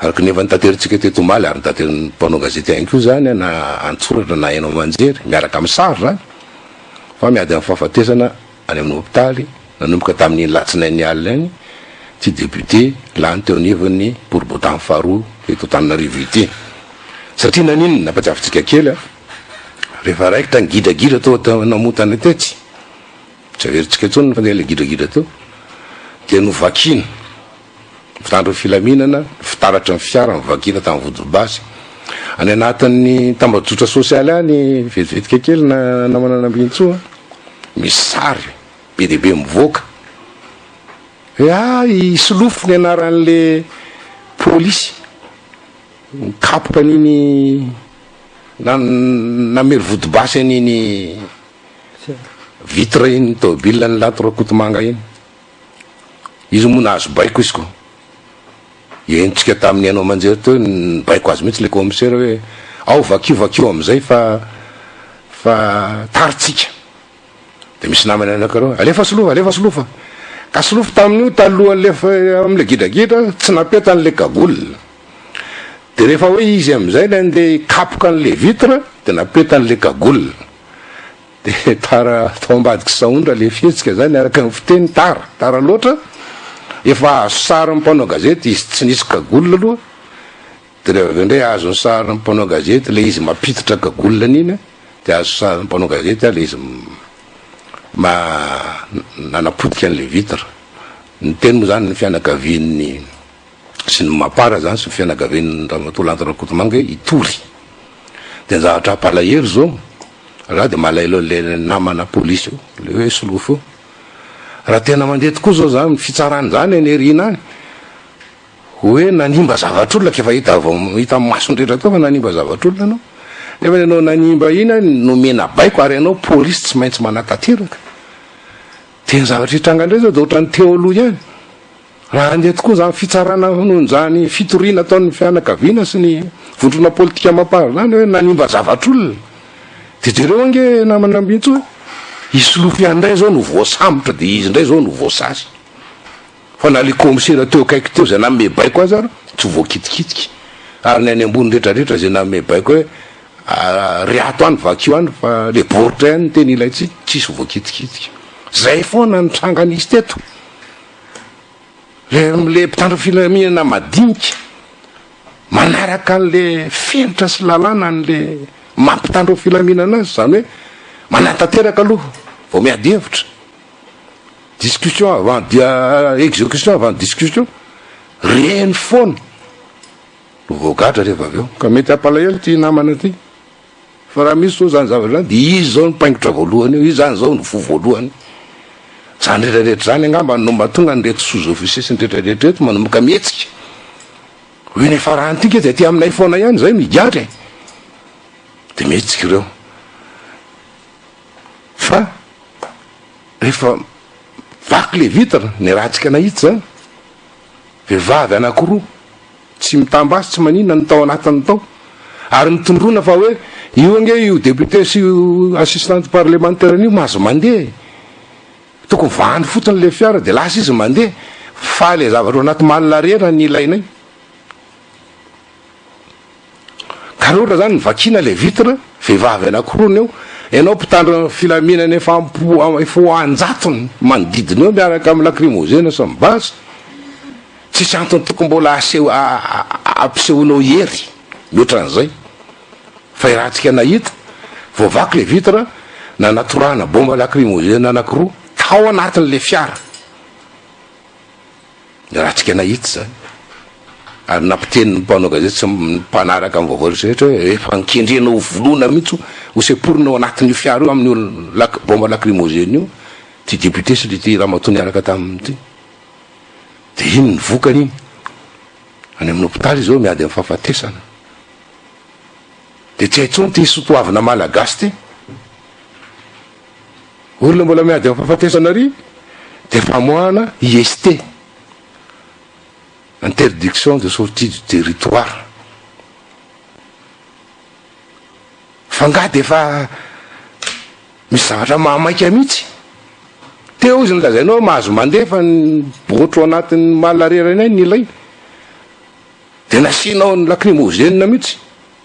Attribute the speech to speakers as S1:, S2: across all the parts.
S1: araka nefa nitateritsika teto maly ary nitateriny mpanao gazety ihany koa zany na antsoratra na hainao manjery miaraka amin'ny sary zany fa miady amin'ny fahafatesana any amin'ny hôpitaly nanomboka tamin'iny latsinainy alina any ty député lany teo anivon'ny bourbotan faharoa eto Antananarivo ity satria nanino nampatsiavintsika kely rehefa raikitra ngidragira tao namotana tetsy tsy averitsika intsony fa le gidragira teo dia novakina fitandro filaminana fitaratra ny fiara mivakina tamin'ny Vodibasy any anatin'ny tambajotra sosialy any vetivetika kely na manana ambintsoa misy sary be dia be mivoaka isolofo ny anaran'le polisy mikapoka an'iny namery Vodibasy an'iny vitre iny tômôbila ny lato rakotomanga iny izy moa nahazo baiko izy ko entsika tamin'ny hainao manjery teo ny baiko azy mihitsy le commissaire hoe ao vakio amizay fa taritsika de misy namany anakareo alefa solofa ka solofa tamin'io talohan'lefa am'le gidragidra tsy napeta an'le kagoule de rehefa hoe izy amizay le andeha kapoka an'le vitre de napeta an'le kagoule de tara tao ambadiky saondra le fihetsika zany araka ny fiteny tara loatra efa azo sary mpanao gazety izy tsy nisy kagoule aloha de rehefa avy ndray azo ny sary mpanao gazety le izy mapititra kagoule an'iny de azo sary mpanao gazety le izy nanapotika an'le vitre ny teny moa zany ny fianakavian'ny sy ny mapara zany sy ny fianakavian'ny Ramatolandrakotomanga itory de ny zavatra palahelo zao raha de malaelo le namana polisy le hoe solofo raha tena mandeha tokoa zao zany fitsarany zany enerina any hoe nanimba zavatr'olona kefa hita masondretra tao fa nanimba zavatr'olona anao nefa anao nanimba ina nomena baiko ary anao polisy tsy maintsy manatateraka teny zavatra hitranga ndray zao de ohatrany teo aloha ihany raha andeha tokoa zany fitsarana nohon'izany fitoriana ataon'ny fianakaviana sy ny vondrona politika mapara zany hoe nanimba zavatr'olona de jereo ange namana ambintso hoe isolofo ihany ndray zao no voasambotra de izy ndray zao no voasasy fa na le commissaire teo akaiky teo zay namme baiko azy ary tsy voakitikitika ary ny any ambony rehetrarehetra zay namme baiko hoe riato any vakio any fa le boritra ihany teny ilaitsy tsisy voakitikitika zay foana ny tranganisy teto le mpitandro filaminana madinika manaraka an'le fenitra sy lalàna an'le mampitandro filaminana azy zany hoe manatateraka aloha vao miady hevitra discussion avant exécution avant discussion reny foana no voagatra rehefa avy eo ka mety ampalahelo ty namana ty fa raha misy zao zany zavatra zany de izy zao nipaingotra voalohany io izy zany zao ny fo voalohany zany rehetrarehetra zany angamba no mahatonga ny reto sous officier sy ny rehetrarehetra reto manomboka mihetsika hoe nefa raha antika de ty aminay foana ihany zay migadra de mihetsika ireo fa rehefa vaky le vitre ny rahantsika nahity zany vehivavy anakiroa tsy mitambasy tsy manina ny tao anatin'ny tao ary nitondrona fa hoe io ange io député sy io assistante parlementaire an'io mahazo mandeha tokony vahany fotony le fiara de lasa izy mandeha fa le zavatra anaty mallarera ny ilainay ka loatra zany ny vakina le vitre vehivavy anakiroa eo ianao mpitandro filaminana efa anjatony manodidina eo miaraka amin'ny lacrymogène sy mibasy tsisy antony tokony mbola ampisehonao hery mihoatran'izay fa irahantsika nahita voavaky le vitre na natorana bomba lacrymogène anakiroa tao anatin'le fiara irahantsika nahita zany ary nampiteniny mpanao gazety sy mpanaraka amin'ny vaovao rehetra hoe efa nikendrenao volona mihitsy ho seporinao anatin'io fiara io amin'io bomba lacrymogène io ty député sy le ty Ramatoa niaraka taminy ty de iny ny vokany iny any amin'ny hôpitaly zao miady amin'ny fahafatesana de tsy haitsony ty sotoavina malagasy ty olona mbola miady amin'ny fahafatesana ry de famoahana IST interdiction de sortie du territoire fanga de fa misy zavatra mahamaika mihitsy teo izy nilazainao mahazo mandeha fa ny botro anatin'ny malarerana ny ilay de nasianao ny lacrymogène mihitsy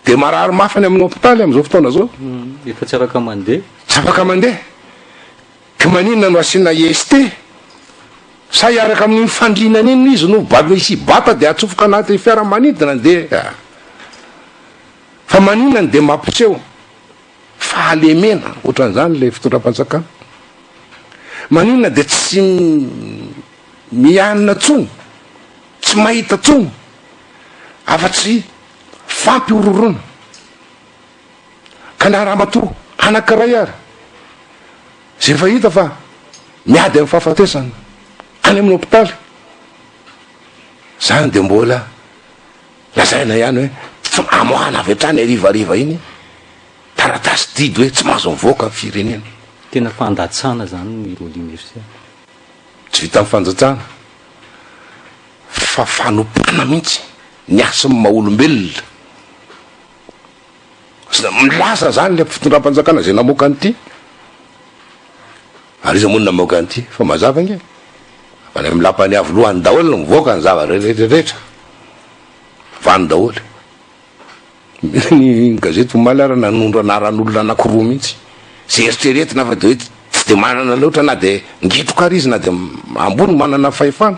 S1: de marary mafany amin'ny hôpitaly am'izao fotoana zao
S2: efa tsy afaka mandeha
S1: tsy afaka mandeha ka maninona no asiana est sa iaraka amin'ny fandrinana iny izy no misy bata de atsofoka anaty fiaramanidina de fa maninona de mampiseho fahalemena ohatran'izany le fitondram-panjakana maninona de tsy mianina tsony tsy mahita tsony afa-tsy fampiororona ka na raha matoa anankiray ary zay fa hita fa miady amin'ny fahafatesana any amin'ny hôpitaly zany de mbola lazaina ihany hoe tsy amoana avy hatrany arivariva iny taratasy didy hoe tsy mahazo mivoaka ny firenena
S2: tena fandatsana zany ny rôle universitaire
S1: tsy vita amin'ny fanjatsana fa fanompoana mihitsy ny asa ny maha-olombelona milaza zany le fitondram-panjakana zay namoaka anyity ary izy amonina namoaka anyity fa mazava nge fa ny amin'ny lampany avy lohany daholy no mivoaka ny zavatra rehetrarehetra vany daholy ny gazety Vomalara nanondro anaran'olona anakiroa mihitsy sy eritreretina fa de hoe tsy de manana loatra na de ngitokary izy na de ambony manana fahefana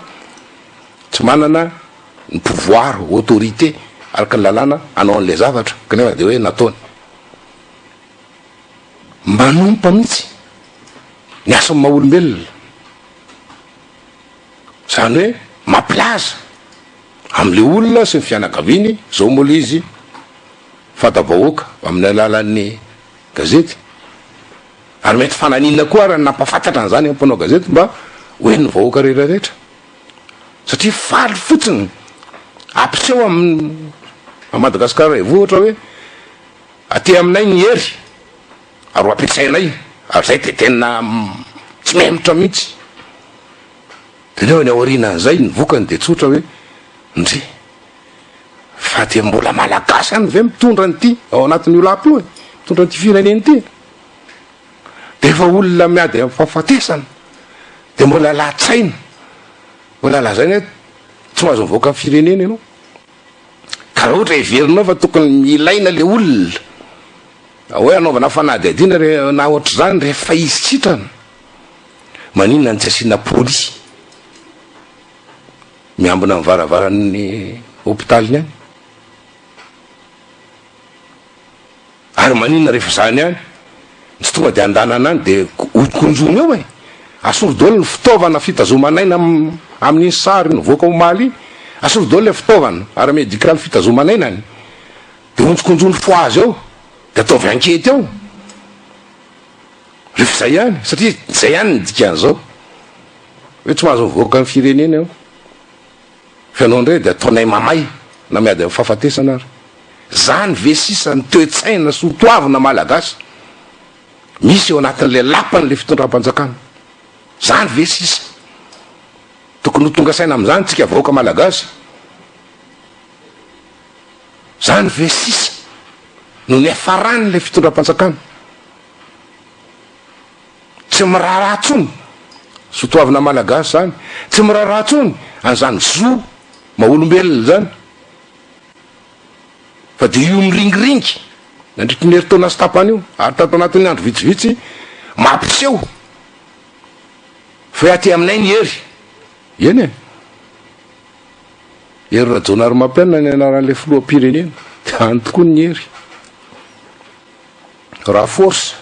S1: tsy manana ny pouvoir autorité araka ny lalàna anao an'le zavatra kanefa de hoe nataony manompa mihitsy ny asa ny maha-olombelona zany hoe mampilaza am'le olona sy ny fianakaviny zao mola izy fatabahoaka amin'ny alalan'ny gazety ary mety fananina koa raha nampafantatra an'izany ampanao gazety mba hoe ny vahoaka rehetrarehetra satria faly fotsiny ampiseho amin'ny Madagasikara vohatra hoe aty aminay ny hery ary ampiasainay ary zay de tena tsy memitra mihitsy de neo ny aoriana an'izay ny vokany de tsotra hoe ndre fa de mbola malagasy any ve mitondra nyity ao anatin'ny olo aplo mitondra nyty fireneny ity de efa olona miady amin'ny fahafatesana de mbola latsaina mbola lazaina hoe tsy mahazo mivoaka amin'ny firenena ianao ka raha ohatra heverinao fa tokony milaina le olona hoe anaovana fanady adina na ohatra zany rehefa izy sitrana maninona ny tsy asiana polisy miambina amin'ny varavaran'ny hôpitaliny any ary maninona rehefa zany any tsy tonga de andanana any de okonjony eo asoro-dolo ny fitaovana fitazomanaina amin'iny sary nyvoaka omaly asoro-dolo le fitaovana ary médical fitazomanainany de onjokonjony fo azy eo de ataovy ankety eo rehefa zay ihany satria zay ihany ny dikan'izao hoe tsy mahazo mivoaka ny firenena eo fianao ndray de ataonay mamay na miady amin'ny fahafatesana ary zany ve sisa ny toe-tsaina sy hotoavina malagasy misy eo anatin'le lapany le fitondram-panjakana zany ve sisa tokony ho tonga saina am'izany tsika vahoaka malagasy zany ve sisa no ny afarany le fitondram-panjakana tsy miraharaha tsony sy hotoavina malagasy zany tsy miraharaha tsony an'izany zo maha-olombelona zany fa de io miringiringy nandritry ny heritaona sy tapany io ary tato anatin'ny andro vitsivitsy mampiseho fa aty aminay ny hery eny hery rajona ary mampianina ny anaran'le filoham-pirenena de any tokoa ny hery raha force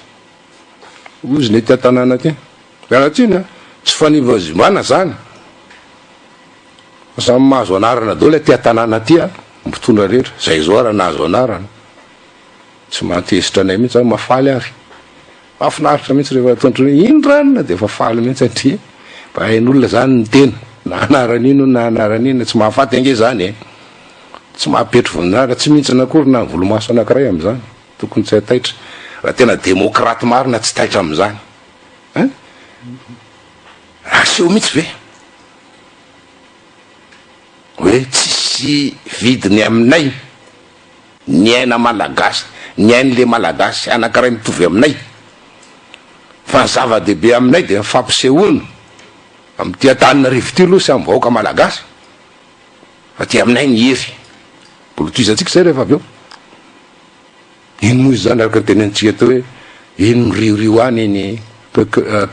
S1: ozy ny ty an-tanàna ty fianatsina tsy fanivazimana zany samy mahazo anarana dao le ty an-tanàna ty mitondra rehetra zay zao raha nahazo anarana tsy mantezitra anay mihitsy zany mafaly ary mahafinaritra mihitsy rehefa atondro iny ranona de efa faly mihitsy atria mba hain'olona zany ny tena na anaran'ino na anaran'ino tsy mahafaty ange zany tsy mahapetro voninahitra tsy mihitsy akory na volomaso anakiray am'izany tokony tsy hataitra raha tena demokraty marina tsy taitra am'izany raha seho mihitsy ve hoe tsisy vidiny aminay ny aina malagasy ny ain'le malagasy anakiray mitovy aminay fa ny zava-dehibe aminay de fampisehoana am'ty an-tanina rivoty aloha sy amin'ny vahoaka malagasy fa ty aminay ny hery mbola toizatsika zay rehefa avy eo iny moa izy zany araka tenentsika teo hoe iny miriorio any iny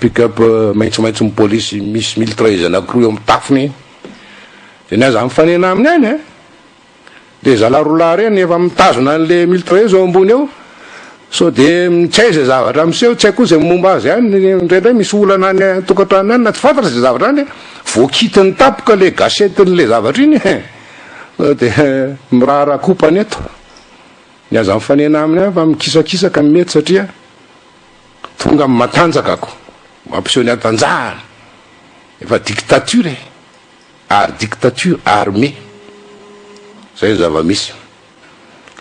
S1: pick-up maitsomaitso my polisy misy 1013 anakiroa eo amin'ny tafony de ny aza mifanena aminy any de zalarola reny efa mitazona an'le 1013 eo ambony eo so de mitsay zay zavatra miseho tsy haiko zay momba azy any ndraindray misy olana any tokantrano any na tsy fantatra zay zavatra any voakitiny tapoka le gasetin'le zavatra iny de mirahara kopany eto ny aza mifanena aminy any fa mikisakisaka ny mety satria tonga amin'ny matanjaka ako mampiseho ny atanjahana efa dictature ary dictature armée zay zava-misy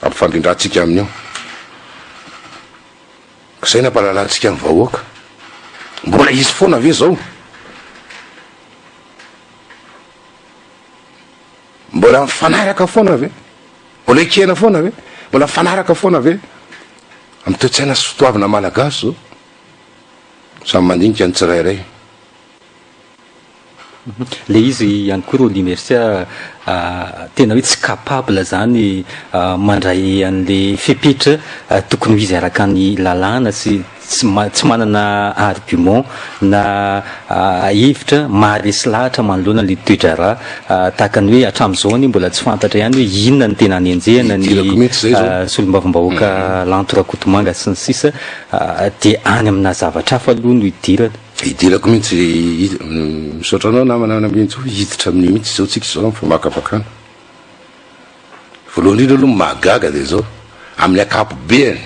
S1: ampifandrindratsika amin'io zay nampahalalantsika amin'ny vahoaka mbola izy foana ave zao mbola mifanaraka foana ave mbola ekena foana ave mbola mifanaraka foana ave amin'ny toe-tsaina sy fitoavana malagasy zao samy mandinika ny tsirairay
S2: le izy ihany koa reo l'université tena hoe tsy capable zany mandray an'le fepetra tokony ho izy araka ny lalàna sy tsy manana argument na hevitra maharesy lahatra manoloana le toetra raha tahaka ny hoe hatram'izao any mbola tsy fantatra ihany hoe inona ny tena anenjehana ny solombavambahoaka lantorakotomanga sy ny sisa de any amina zavatra hafa aloha no hidirana
S1: hidirako mihitsy misaotra anao namana mihitsy ho hiditra amin'ny mihitsy zao tsika zao famakafakana voalohany indrindra aloha mahagaga de zao amin'ny akapobeany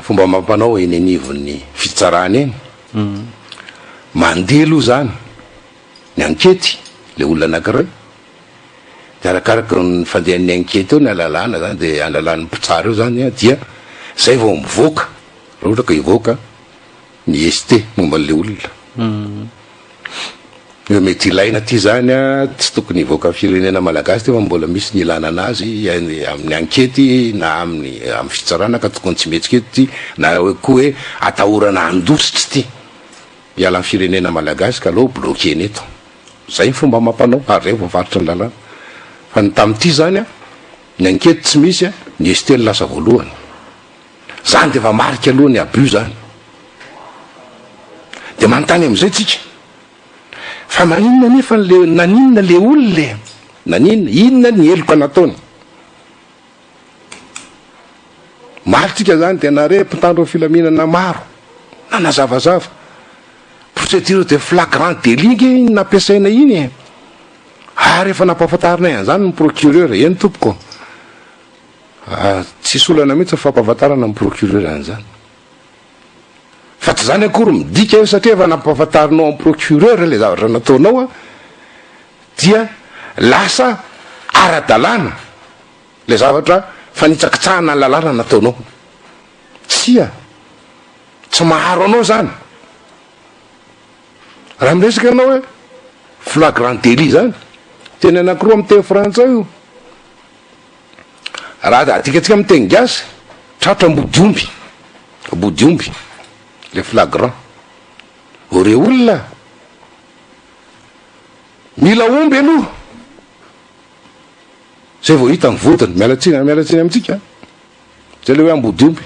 S1: fomba mampanao eny anivon'ny fitsarany eny mandeha aloha zany ny ankety le olona anankiray de arakaraka ny fandehan'ny ankety eo ny alalàna zany de alalan'ny mpitsara eo zany dia zay vao mivoaka raha ohatra ka hivoaka ny ST momban'le olona eo mety ilaina ty zany tsy tokony hivoaka firenena malagasy ty fa mbola misy ny ilana anazy amin'ny ankety na amin'ny fitsarana ka tokony tsy metsika eto ty na koa hoe atahorana andositra ty miala amin'ny firenena malagasy ka aloha bloqueny eto zay ny fomba mampanao ary zay voavaritra ny lalàna fa ny tamin'ity zany ny ankety tsy misy ny ST lasa voalohany zany de fa marika aloha ny abus zany de manontany am'izay tsika fa maninona nefa le naninona le olona naninona inona ny heloka nataony maritsika zany de nare mpitandro filaminana maro na nazavazava procédure de flagrant délit nampiasaina iny ary efa nampahafantarinay an'izany ny procureur eny tompoko tsisy olana mihitsy fampahafantarana ny procureur an'izany fa tsy zany akory midika eo satria efa nampahafantarinao amin'ny procureur le zavatra nataonao dia lasa ara-dalàna le zavatra fanitsakitsahana ny lalàna nataonao tsy maharo anao zany raha miresaka anao hoe flagrant délit zany teny anankiroa amin'ny teny frantsay io raha adikatsika amin'ny teny gasy tratra mbodiomby le flagrant ore olona mila omby aloha zay vao hita mivodiny mialatsiny amitsika zay le hoe ambodiomby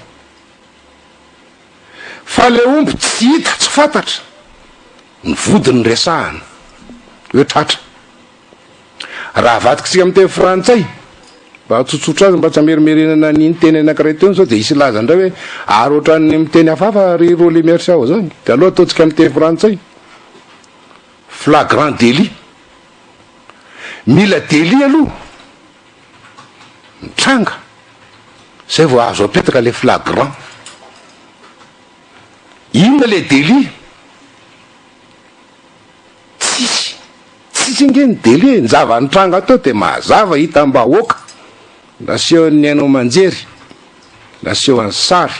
S1: fa le omby tsy hita tsy fantatra ny vodiny resahana hoe tratra raha vatikitsika amin'ny teny frantsay mba tsotsotra azy mba tsy amerimerenana niny teny anankiray teo sao de isy laza ndray hoe ary ohatrany miteny hafafa ry ro lemersa ao zany de aloha ataontsika amin'ny teny frantsay flagrant délit mila délit aloha mitranga zay vao azo apetaka le flagrant inona le délit tsisy ingeny délit ny zavanitranga teo de mazava hita mba hoaka naseho ny ainao manjery naseho any sary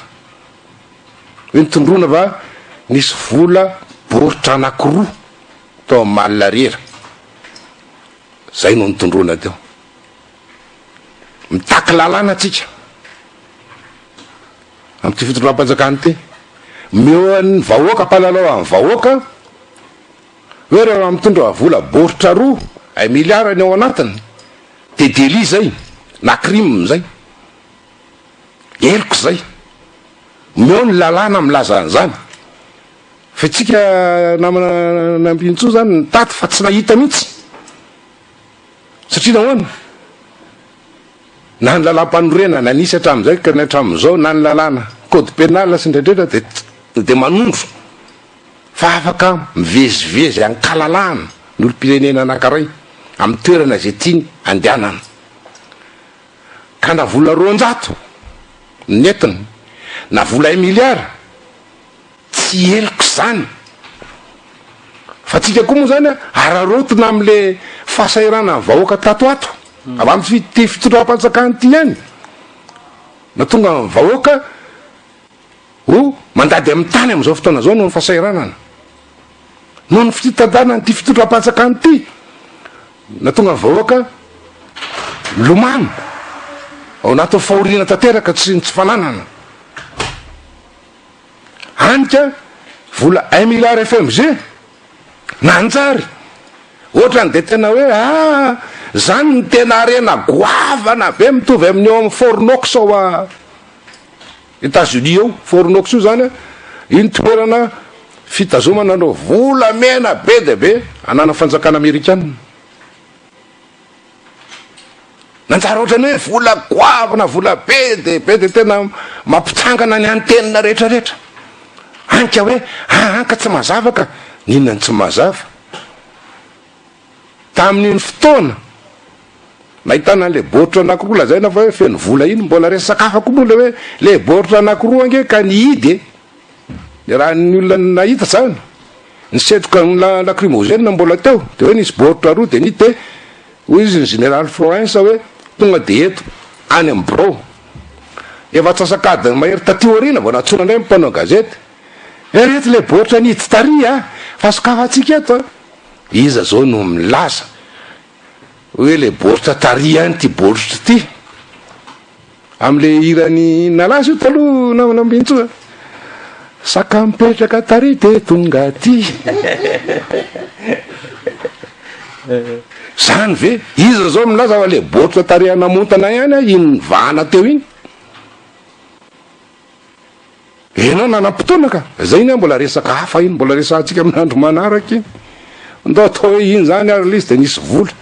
S1: hoe nitondrona va nisy vola boritra anakiroa tao amin'ny malarera zay no nitondrona teo mitaky lalàna atsika am'ty fitondram-panjakany ty meo ny vahoaka mpalalao amin'ny vahoaka hoe rehefa mitondra vola boritra roa ay miliarany ao anatiny de délit zay na crime zay eloko zay meo ny lalàna milaza an'izany fa tsika nampintso zany ny taty fa tsy nahita mihitsy satria nahoana na ny lalam-panorena nanisy hatramin'izay ka ny hatramin'izao na ny lalàna code pénal sy ndraindrindra de manondro fa afaka mivezivezy ankalalahana ny olo-pirenena anankiray amin'ny toerana zay tiany andehanana ka na vola 200 nentina na vola 1 milliard tsy eloko zany fa tsika koa moa zany ararotona am'le fahasairana ny vahoaka tatoato avy amin'ny fitondram-panjakany ty ihany na tonga ny vahoaka ho mandady amin'ny tany am'izao fotoana zao noho ny fahasairanana noho ny fitantana ty fitondram-panjakany ty na tonga ny vahoaka lomano ao anaty fahoriana tanteraka tsy fananana anika vola 1 milliard FMG nanjary ohatra ny de tena hoe zany ny tena arena goavana be mitovy amin'ny eo amin'ny Fornox ao a États-Unis eo Fornox io zany iny toerana fitazomana no vola mena be de be anana fanjakana amerikana nanjary ohatrany hoe vola goavana vola be de tena mampitsangana ny antenina rehetrarehetra anka hoe ka tsy mazava ka ninona ny tsy mazava tamin'iny fotoana nahitana le boritra anankiroa lazaina fa hoe feno vola iny mbola resakafako moa le hoe le boritra anankiroa ange ka nihidy le raha ny olona nahita zany nisetroka lacrymogène mbola teo de hoe nisy boritra roa de nidy de hoy izy ny général Florence hoe tonga de eto any amin'ny bro efa-tsasakadiny mahery tatioarina vao natsona indray mimpanao gazety reto le boritra nihidy tary fa sokafatsika eto iza zao no milaza hoe le boritra tary any ty boritra ty am'le irany nalaza io taloha nambintsoa saka mipetraka tary de tonga ty zany ve iza zao milaza fa le boritra tary anamontana ihany iny vahana teo iny enao nanam-potoana ka zay iny mbola resaka hafa iny mbola resantsika amin'andro manaraky iny ndao atao hoe iny zany ary lizy de nisy vola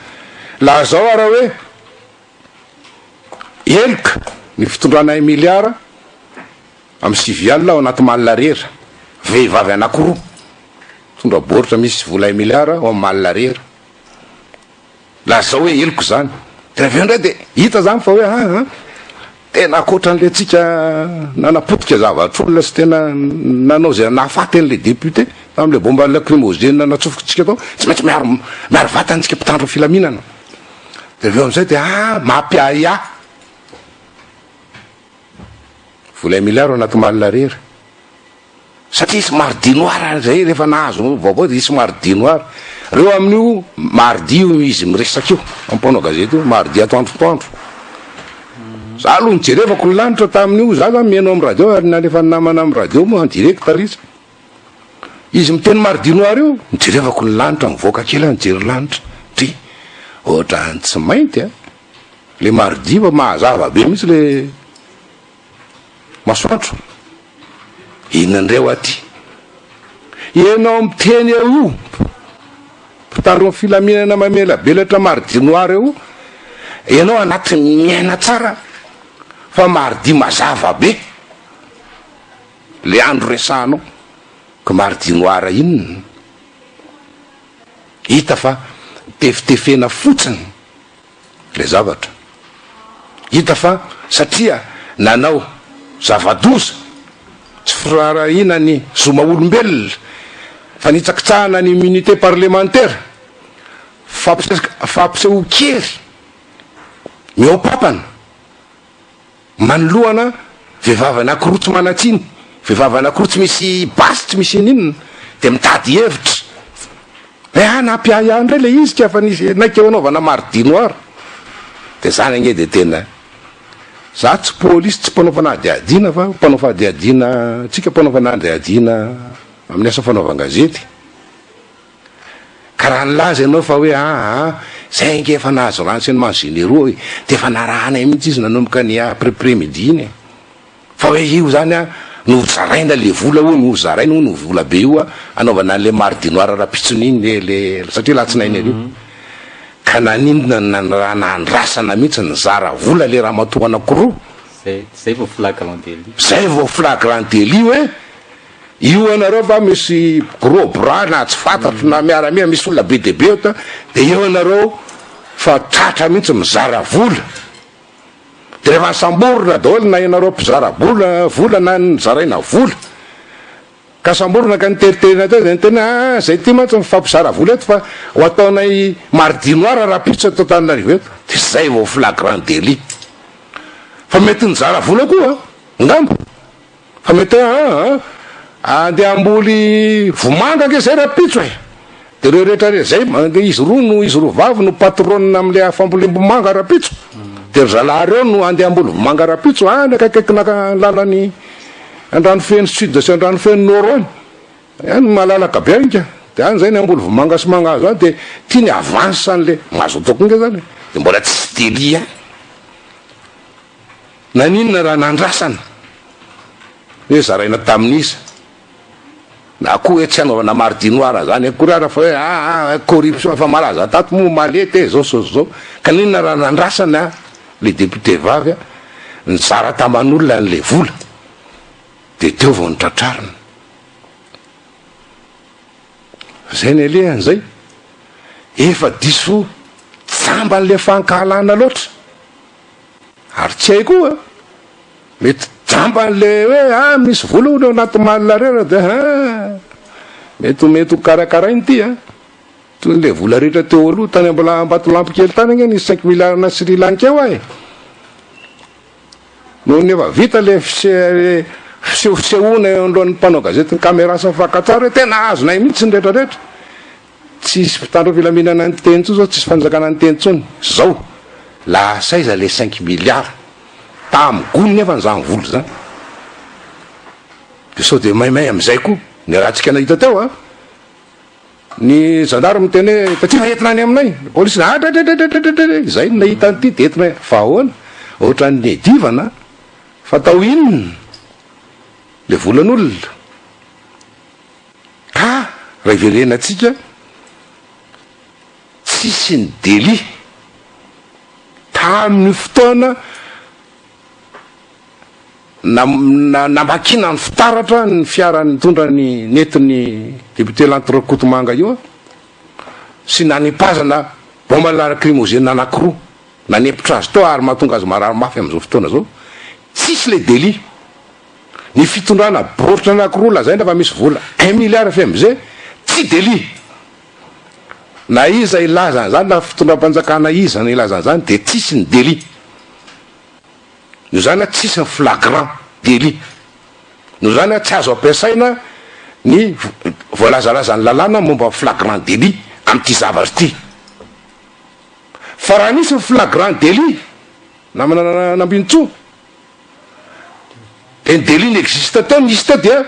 S1: la zao ara hoe eloka ny fitondrana 1 milliard amy 6 alina ao anaty malina rera vehivavy anankiroa tondra boritra misy vola 1 milliard ao amy malina rera la zao hoe eloko zany de aveo ndray de hita zany fa hoe tena akoatran'le tsika nanapotika zavatr'olona sy tena nanao zay nahafaty an'le député tam'le bomba lacrymogène natsofokitsika tao tsy maintsy miaro vatantsika mpitandro filaminana de aveo am'izay de mampiaya vola 1 milliard anaty malina rera satria isy mardi noir zay rehefa nahazo vaovao de isy mardi noir reo amin'io mardi io izy miresaky io ampanao gazety io mardi atoandrotoandro za aloha nijerevako ny lanitra tamin'io za zany mihainao amy radio ary nalefa namana amy radio moa en direct tarisa izy miteny mardi noir io nijerevako ny lanitra mivoaka kely nijery lanitra ty ohatra ny tsy mainty le mardi fa mahazava be mihitsy le masoandro inandreo aty ianao miteny eo mpitandro ny filaminana mamela belatra mardi noir eo ianao anaty miaina tsara fa mardi mazava be le andro resanao ka mardi noir iny hita fa tefitefena fotsiny le zavatra hita fa satria nanao zavadoza tsy firarahina ny zoma olombelona fa nitsakitsahana ny immunité parlementaire fampiseho kery miaopapana manoloana vehivavy anankiroa tsy manatsiny vehivavy anankiroa tsy misy basy tsy misy ininona de mitady hevitra hoe nampiaya ndray le izy ka fa nisy naika eo anaovana mardi noir de zany ane de tena za tsy polisy tsy mpanao fanadiadiana fa mpanao fadiadiana tsika mpanao fanadiadiana amin'ny asa fanaovan-gazety ka raha nilaza ianao fa hoe zay nge efa nahazo renseignement généraux de efa narahanay mihitsy izy nanomboka ny après midi iny fa hoe io zany a no zaraina le vola o no zaraina no vola be io a anaovana le mardi noir rapitsony iny le satria latsinainy ario ka nanindona raha nandrasana mihitsy ny zara vola le raha matoa anakoroa
S2: zay vao flagrant délit
S1: zay vao flagrant délit hoe io anareo fa misy gros bras na tsy fantatro na miaramia misy olona be de be ota de io anareo fa tratra mihitsy mizara vola de rehefa nysamborona daholo na ianareo mpizara vola na nizaraina vola ka samborona ka niteriterina teo zay tena zay ty mantsy mifampizara vola eto fa ho ataonay mardi noir raha pitso atao Tananarivo eto de zay vao flagrant délit fa mety nizara vola koa ngamba fa mety andeha amboly vomanga ke zay raha pitso e de reo rehetra re zay de izy roa vavy no patronne am'le fambolim-bomanga raha pitso de zalahy reo no andeha amboly vomanga raha pitso any akaikinaka lalany andrano feny sud sy andrano feny nord any malalaka be anika de any zay ny amboly vomanga sy mangazo any de tia ny avance an'le mazo atoko nge zany de mbola tsy délit naninona raha nandrasana hoe zaraina tamin'iza na koa hoe tsy anaovana mardi noir zany akory fa hoe corruption fa malaza tato mo malety zao zao ka ninona raha nandrasana le député vavy ny zara taman'olona n'le vola de teo vao nitratrarina zay ny alehan'zay efa diso tsamba n'le fankahalana loatra ary tsy hay koa mety jamba n'le hoe misy vola olo anaty malina rera de mety karakarainy ty toy le vola rehetra teo aloha tany mbola ambatolampy kely tany gne nisy 5 milliards na Sri Lanka eo ahy no nefa vita le fisehoana eo alohan'ny mpanao gazety ny caméra sy mifankatsara hoe tena azonay mihitsy ny rehetrarehetra tsisy mpitandro filaminana ny teny tsony zao tsisy fanjakana ny teny tsony zao lasaiza le 5 milliards tamy gony nefa nyzany vola zany de sao de maimay am'izay koa ny raha tsika nahita teo ny gendarme teny hoe tatria fa entina any aminay polisy zay nahita an'ity de entina fa ahoana ohatran'ny divana fa tao inona le volan'olona ka raha iverenatsika tsisy ny délit tamin'ny fotoana namakina ny fitaratra ny fiara nitondra ny nentin'ny député Lantorakotomanga io sy nanipazana bomba lacrymogène anankiroa nanepitra azy tao ary mahatonga azy marary mafy am'izao fotoana zao tsisy le délit ny fitondrana baoritra anankiroa lazaina fa misy vola 1 milliard fe am'izay tsy délit na iza ilazana zany na fitondram-panjakana iza ny ilazana zany de tsisy ny délit no zany tsisy ny flagrant délit no zany tsy azo ampiasaina ny voalazalazany lalàna momba flagrant délit am'ty zavatra ty fa raha nisy ny flagrant délit namana nambinitso de ny délit n'existe tao nisy tao dia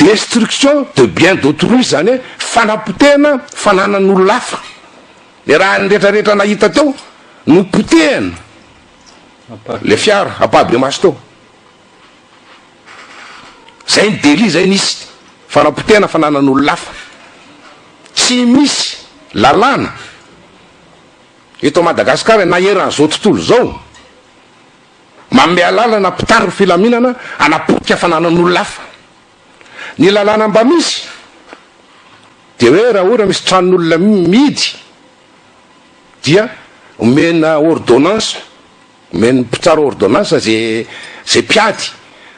S1: destruction de bien d'autrui zany hoe fanapotehana fananan'olo lafa le raha ny rehetrarehetra nahita teo no potehana le fiara apabe maso teo zay ny délit zay nisy fanapotehana fananan'olo lafa tsy misy lalàna eto Madagasikara na eran'izao tontolo zao manome lalana mpitandro filaminana anapotika fananan'olo lafa ny lalàna mba misy de hoe raha ohatra misy tranon'olona mihidy dia omena ordonnance omeny mpitsara ordonnance zay piady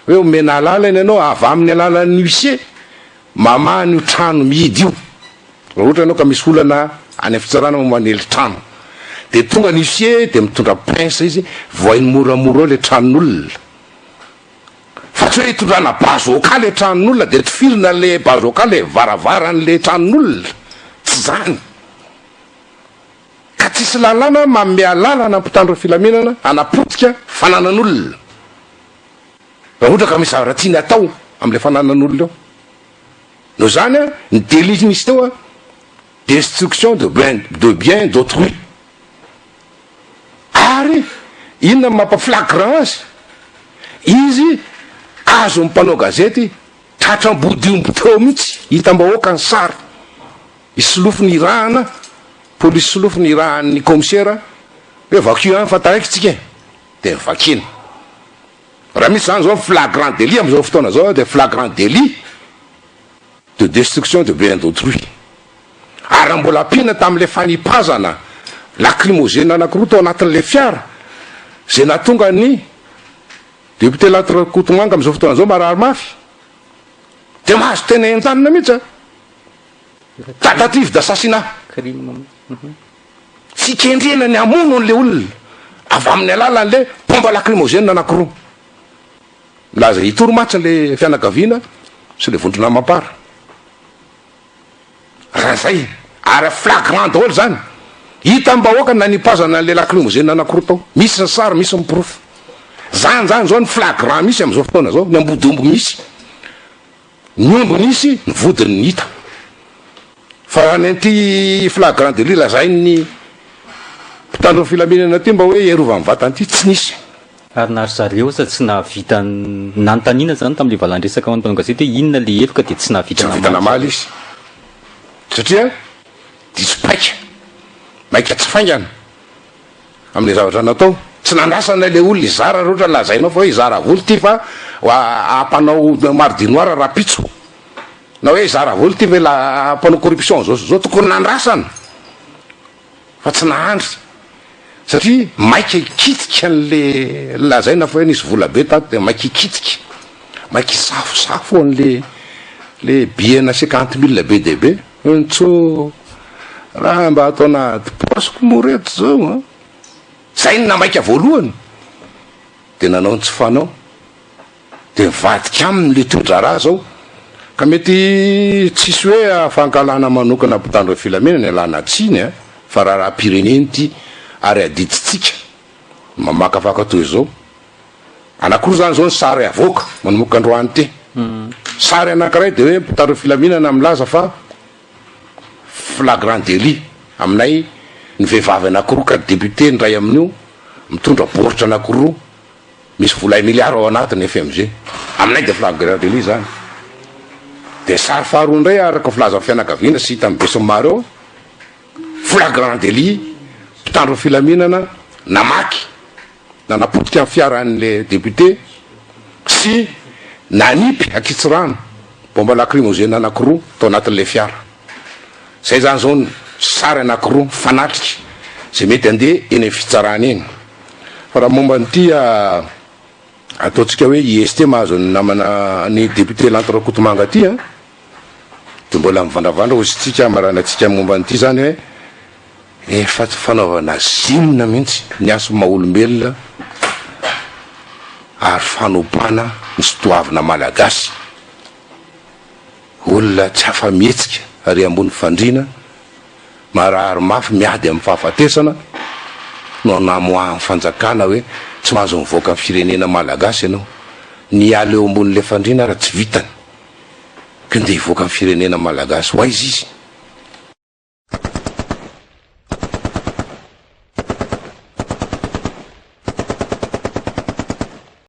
S1: hoe omena alala iny ianao avy amin'ny alalan'ny huissier mamany io trano mihidy io raha ohatra ianao ka misy olana any fitsarana momanely trano de tonga ny huissier de mitondra pince izy voainy moramora le tranon'olona fa tsy hoe hitondrana bazoka le tranon'olona de tifirina le bazoka le varavaran'le tranon'olona tsy zany ka tsisy lalàna manome lalana mpitandro filaminana anapotika fananan'olona raha ohatra ka misy zavatra tiany atao am'le fananan'olona eo no zany ny délit misy teo destruction de bien d'autrui. Ary inona mampaflagrant azy, izy azo mpanao gazety tratram-bodiombo teo mihitsy hitam-bahoaka ny sary isolofiny irahana polisy solofiny irahan'ny commissaire hoe vacu fa taraiky tsika de vakina. Raha misy zany zao flagrant délit am'izao fotoana zao de flagrant délit de destruction de bien d'autrui. Ary mbola ampina tamin'le fanipazana lacrymogène anankiroa tao anatin'le fiara zay natonga ny député Lantre Kotomanga am'izao fotoana zao marary mafy de mahazo tena entanina mihitsy tentative d'assassinat. Fikendrena ny amono an'le olona avy amin'ny alalan'le pomba lacrymogène anankiroa. Laza hitoromatsy le fianakaviana sy le vondrona mampara. Raha zay ary flagrant daholo zany hita mbahoaka nanipazana le lacrymogène anankiroa tao, misy ny sary misy ny proof. Zany zao ny flagrant misy am'izao fotoana zao, ny ambodombo misy, ny ombo misy, ny vodiny ny hita. Fa nyanty flagrant délit lazay ny mpitandro filaminana ty mba hoe erova amin'ny vatany ty tsy nisy.
S2: Ary nary zareo sa tsy nahavita nanontaniana zany tamin'le valandresaka ao an'mpanao gazety hoe inona le eloka de tsy nahavita
S1: namaly izy satria diso paika maika tsy faingana amin'le zavatra natao, tsy nandrasana le olona izara roatra lazainao fa hoe izara volo ty fa ampanao mardinoara rapitso na hoe izara volo ty ve la ampanao corruption zao tokony nandrasana fa tsy nahandry satria maika ikitika an'le lazaina fa hoe nisy vola be tato de maika ikitika maika isafosafo an'le biena 50 000 be debe ntso raha mba ataona posiko moreto zao zay ny namaika voalohany de nanao ny tsy fanao de mivadika aminy le toedraraha zao ka mety tsisy hoe afankalana manokana mpitandro filaminana alana tsiny fa raha pireneny ty ary adiditsika mamakafaka toy zao anakoro zany zao ny sary avoaka manomboka androany ty sary anankiray de hoe mpitandro filaminana milaza fa flagrant délit aminay ny vehivavy anankiroa ka député ndray amin'io mitondra boritra anankiroa misy vola milliard ao anatiny FMG aminay de flagrant délit zany. De sary faharoa ndray araka filaza fianakaviana sy hita mibe somary eo flagrant délit mpitandro filaminana namaky nanapotika amin'ny fiaran'le député sy nanipy akitsy rano bomba lacrymogène anankiroa tao anatin'le fiara. Zay zany zao ny sary anankiroa fanatrika zay mety andeha eny amin'ny fitsarana eny. Fa raha momba nyty ataotsika hoe IST mahazo ny namana ny député Lantre Kotomanga ty de mbola mivandravandra ozytsika maranatsika momba nyty zany hoe efa tsy fanaovana zimina mihitsy ny aso maha-olombelona ary fanopana ny sotoavina malagasy olona tsy afa-mihetsika ary ambony fandrina marary mafy miady amin'ny fahafatesana no namoahan'ny fanjakana hoe tsy mahazo mivoaka amin'ny firenena malagasy ianao ny ala eo ambon'le fandrina raha tsy vitany ka nde hivoaka amin'ny firenena malagasy ho aizy izy